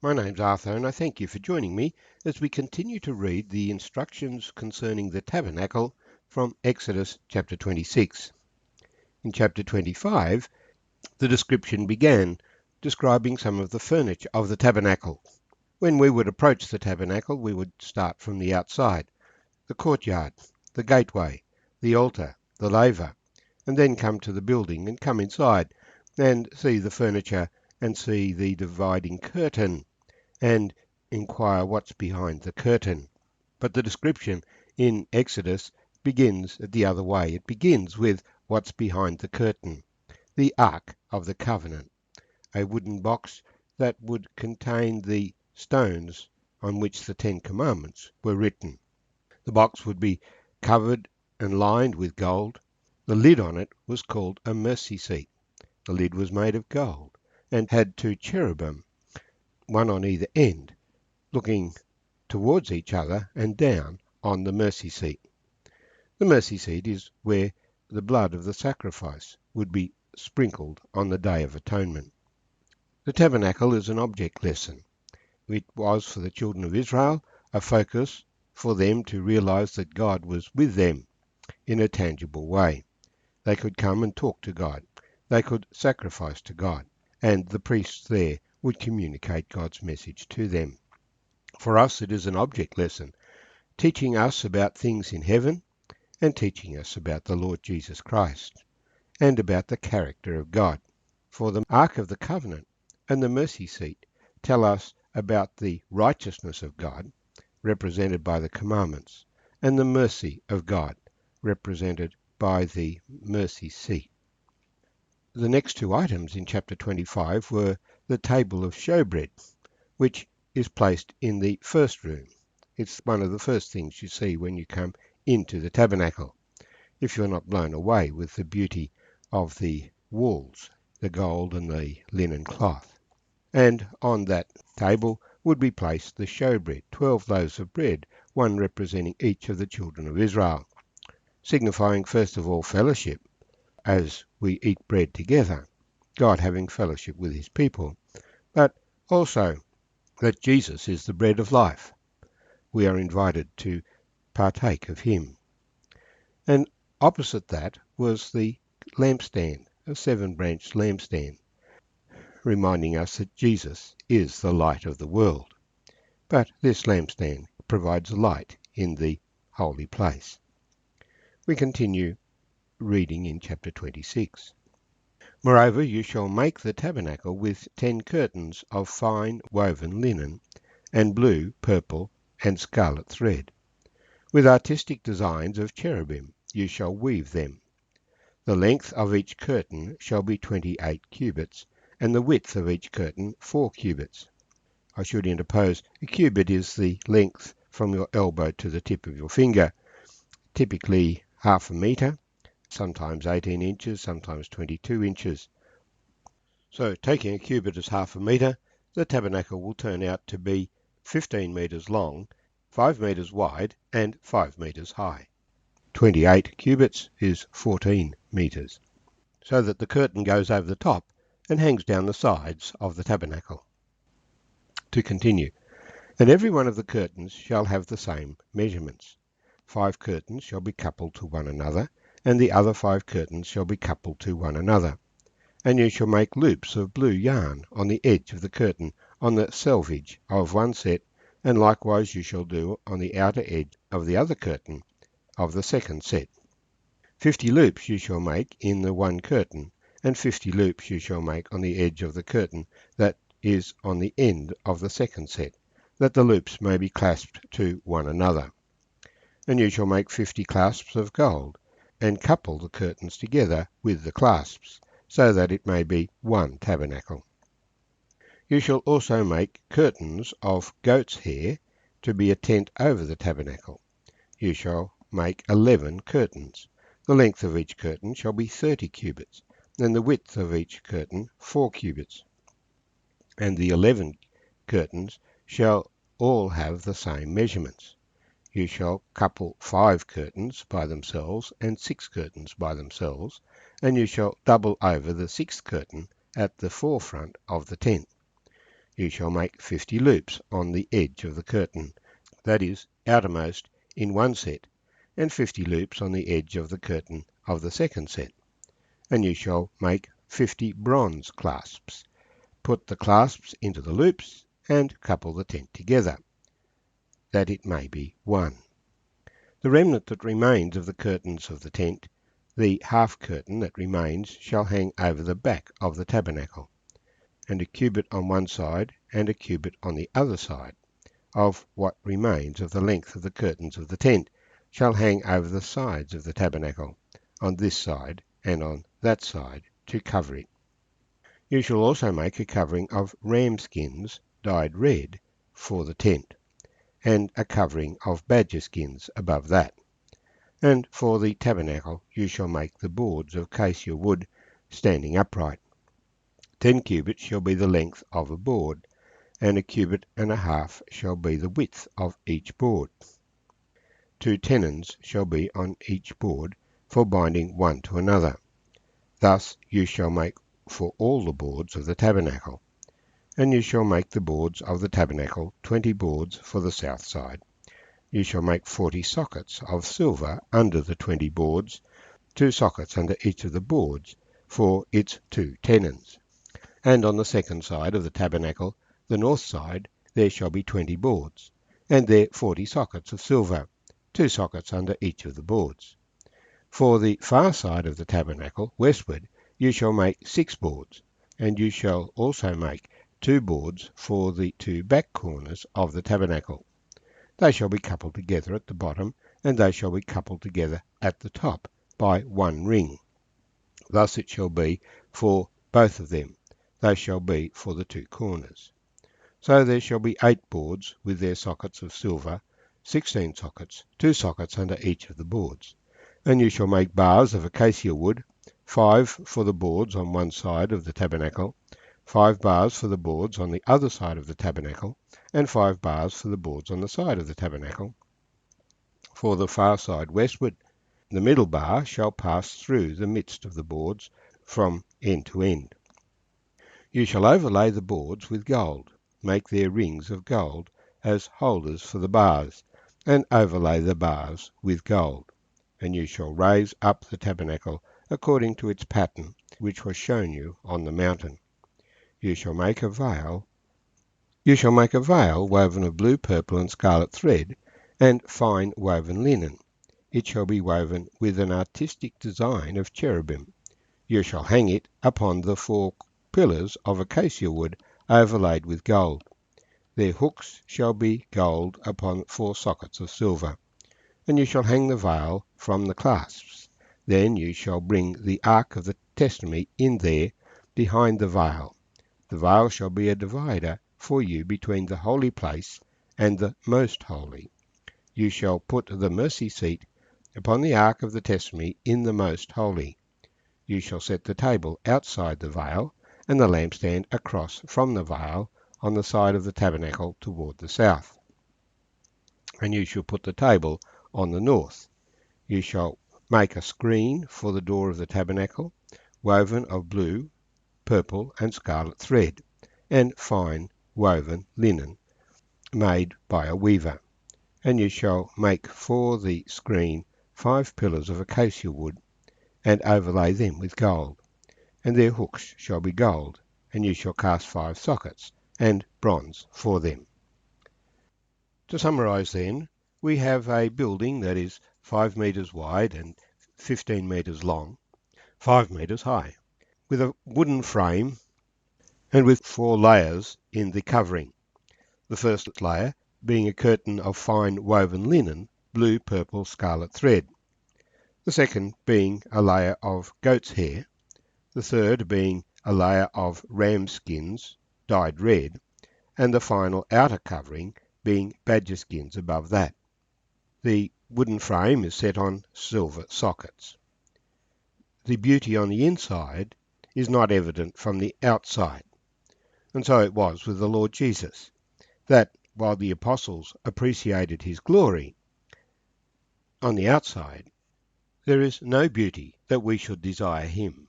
My name's Arthur, and I thank you for joining me as we continue to read the instructions concerning the tabernacle from Exodus chapter 26. In chapter 25, the description began, describing some of the furniture of the tabernacle. When we would approach the tabernacle, we would start from the outside, the courtyard, the gateway, the altar, the laver, and then come to the building and come inside and see the furniture and see the dividing curtain and inquire what's behind the curtain. But the description in Exodus begins the other way. It begins with what's behind the curtain, the Ark of the Covenant, a wooden box that would contain the stones on which the Ten Commandments were written. The box would be covered and lined with gold. The lid on it was called a mercy seat. The lid was made of gold and had two cherubim, one on either end, looking towards each other and down on the mercy seat. The mercy seat is where the blood of the sacrifice would be sprinkled on the Day of Atonement. The tabernacle is an object lesson. It was for the children of Israel a focus for them to realize that God was with them in a tangible way. They could come and talk to God. They could sacrifice to God, and the priests there would communicate God's message to them. For us, it is an object lesson, teaching us about things in heaven and teaching us about the Lord Jesus Christ and about the character of God. For the Ark of the Covenant and the mercy seat tell us about the righteousness of God, represented by the commandments, and the mercy of God, represented by the mercy seat. The next two items in chapter 25 were the table of showbread, which is placed in the first room. It's one of the first things you see when you come into the tabernacle, if you're not blown away with the beauty of the walls, the gold and the linen cloth. And on that table would be placed the showbread, 12 loaves of bread, one representing each of the children of Israel, signifying first of all fellowship, as we eat bread together, God having fellowship with his people, but also that Jesus is the bread of life. We are invited to partake of him. And opposite that was the lampstand, a 7-branched lampstand, reminding us that Jesus is the light of the world. But this lampstand provides light in the holy place. We continue reading in chapter 26. Moreover, you shall make the tabernacle with 10 curtains of fine woven linen, and blue, purple, and scarlet thread. With artistic designs of cherubim you shall weave them. The length of each curtain shall be 28 cubits, and the width of each curtain 4 cubits. I should interpose, a cubit is the length from your elbow to the tip of your finger, typically half a metre, sometimes 18 inches, sometimes 22 inches. So taking a cubit as half a metre, the tabernacle will turn out to be 15 metres long, 5 metres wide and 5 metres high. 28 cubits is 14 metres, so that the curtain goes over the top and hangs down the sides of the tabernacle. To continue, and every one of the curtains shall have the same measurements. 5 curtains shall be coupled to one another, and the other 5 curtains shall be coupled to one another. And you shall make loops of blue yarn on the edge of the curtain, on the selvage of one set, and likewise you shall do on the outer edge of the other curtain of the second set. 50 loops you shall make in the one curtain, and 50 loops you shall make on the edge of the curtain that is on the end of the second set, that the loops may be clasped to one another. And you shall make 50 clasps of gold, and couple the curtains together with the clasps, so that it may be one tabernacle. You shall also make curtains of goat's hair to be a tent over the tabernacle. You shall make 11 curtains. The length of each curtain shall be 30 cubits, and the width of each curtain 4 cubits. And the 11 curtains shall all have the same measurements. You shall couple 5 curtains by themselves and 6 curtains by themselves, and you shall double over the 6th curtain at the forefront of the tent. You shall make 50 loops on the edge of the curtain, that is, outermost in one set, and 50 loops on the edge of the curtain of the second set. And you shall make 50 bronze clasps. Put the clasps into the loops, and couple the tent together, that it may be one. The remnant that remains of the curtains of the tent, the half curtain that remains, shall hang over the back of the tabernacle, and a cubit on one side and a cubit on the other side of what remains of the length of the curtains of the tent shall hang over the sides of the tabernacle, on this side and on that side, to cover it. You shall also make a covering of ram skins dyed red for the tent, and a covering of badger skins above that. And for the tabernacle you shall make the boards of acacia wood standing upright. 10 cubits shall be the length of a board, and a cubit and a half shall be the width of each board. 2 tenons shall be on each board for binding one to another. Thus you shall make for all the boards of the tabernacle. And you shall make the boards of the tabernacle 20 boards for the south side. You shall make 40 sockets of silver under the 20 boards, 2 sockets under each of the boards for its 2 tenons. And on the second side of the tabernacle, the north side, there shall be 20 boards, and there 40 sockets of silver, 2 sockets under each of the boards. For the far side of the tabernacle, westward, you shall make 6 boards, and you shall also make 2 boards for the 2 back corners of the tabernacle. They shall be coupled together at the bottom, and they shall be coupled together at the top by 1 ring. Thus it shall be for both of them. They shall be for the 2 corners. So there shall be 8 boards with their sockets of silver, 16 sockets, 2 sockets under each of the boards. And you shall make bars of acacia wood, 5 for the boards on one side of the tabernacle, 5 bars for the boards on the other side of the tabernacle, and 5 bars for the boards on the side of the tabernacle. For the far side westward, the middle bar shall pass through the midst of the boards from end to end. You shall overlay the boards with gold, make their rings of gold as holders for the bars, and overlay the bars with gold. And you shall raise up the tabernacle according to its pattern, which was shown you on the mountain. You shall make a veil woven of blue, purple, and scarlet thread, and fine woven linen. It shall be woven with an artistic design of cherubim. You shall hang it upon the 4 pillars of acacia wood overlaid with gold. Their hooks shall be gold upon 4 sockets of silver. And you shall hang the veil from the clasps. Then you shall bring the ark of the testimony in there behind the veil. The veil shall be a divider for you between the holy place and the most holy. You shall put the mercy seat upon the ark of the testimony in the most holy. You shall set the table outside the veil, and the lampstand across from the veil on the side of the tabernacle toward the south. And you shall put the table on the north. You shall make a screen for the door of the tabernacle, woven of blue, purple, and scarlet thread, and fine woven linen, made by a weaver. And you shall make for the screen 5 pillars of acacia wood, and overlay them with gold. And their hooks shall be gold, and you shall cast 5 sockets, and bronze for them. To summarize then, we have a building that is 5 meters wide and 15 meters long, 5 meters high, with a wooden frame and with 4 layers in the covering. The first layer being a curtain of fine woven linen, blue, purple, scarlet thread. The second being a layer of goat's hair. The third being a layer of ram skins dyed red, and the final outer covering being badger skins above that. The wooden frame is set on silver sockets. The beauty on the inside is not evident from the outside. And so it was with the Lord Jesus, that while the apostles appreciated his glory, on the outside there is no beauty that we should desire him.